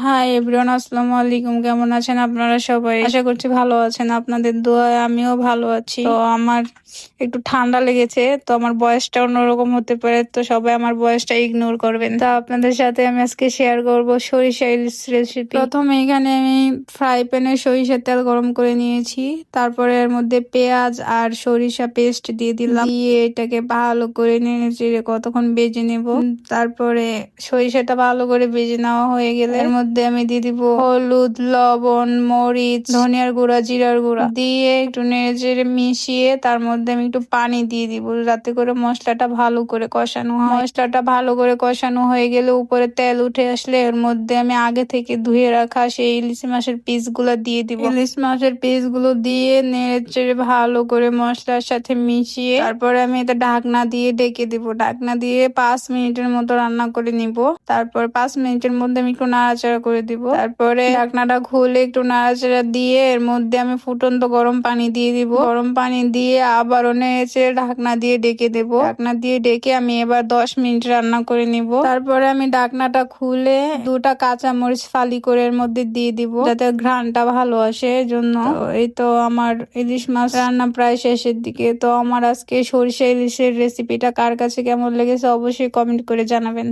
Hi everyone, আসসালামু আলাইকুম। কেমন আছেন আপনারা সবাই? আশা করছি ভালো আছেন। আপনাদের দোয়ায় আমিও ভালো আছি। তো আমার একটু ঠান্ডা লেগেছে, তো আমার বয়সটা অন্যরকম হতে পারে, তো সবাই আমার বয়সটা ইগনোর করবেন। তা আপনাদের সাথে আমি আজকে শেয়ার করব সরিষা ইলিশ রেসিপি। প্রথমে এখানে আমি ফ্রাই প্যানে সরিষার তেল গরম করে নিয়েছি। তারপরে এর মধ্যে পেঁয়াজ আর সরিষা পেস্ট দিয়ে দিলাম, দিয়ে এটাকে ভালো করে নেড়ে চেড়ে কতক্ষণ ভেজে নেব। তারপরে সরিষাটা ভালো করে ভেজে নেওয়া হয়ে গেলে এর মধ্যে আমি দিয়ে দিব হলুদ, লবণ, মরিচ, ধনিয়ার গুঁড়া, জিরার গুঁড়া দিয়ে একটু নেড়ে চেড়ে মিশিয়ে তার মধ্যে আমি একটু পানি দিয়ে দিব, যাতে করে মশলাটা ভালো করে কষানো হয়। মশলাটা ভালো করে কষানো হয়ে গেলে উপরে তেল উঠে আসলে এর মধ্যে আমি আগে থেকে ধুয়ে রাখা সেই ইলিশ মাছের পিস গুলো দিয়ে দিব। ইলিশ মাছের পিস গুলো দিয়ে নেড়ে চেড়ে ভালো করে মশলার সাথে মিশিয়ে তারপরে আমি এটা ঢাকনা দিয়ে ঢেকে দিব। ঢাকনা দিয়ে 5 মিনিটের মতো রান্না করে নিব। তারপর 5 মিনিটের মধ্যে আমি একটু নাড়াচাড়া করে দিব। তারপরে ঢাকনাটা খুলে একটু নাড়াচাড়া দিয়ে এর মধ্যে আমি ফুটন্ত গরম পানি দিয়ে দিব। গরম পানি দিয়ে আবারও নেড়ে ঢাকনা দিয়ে ঢেকে দেব। ঢাকনা দিয়ে ঢেকে আমি এবার 10 মিনিট রান্না করে নিব। তারপরে আমি ঢাকনাটা খুলে 2টা কাঁচামরিচ ফালি করে এর মধ্যে দিয়ে দিব, যাতে ঘ্রাণটা ভালো আসে এজন্য। এই তো আমার ইলিশ মাছ রান্না প্রায় শেষের দিকে। তো আমার আজকে সরিষা ইলিশের রেসিপিটা কার কাছে কেমন লেগেছে অবশ্যই কমেন্ট করে জানাবেন।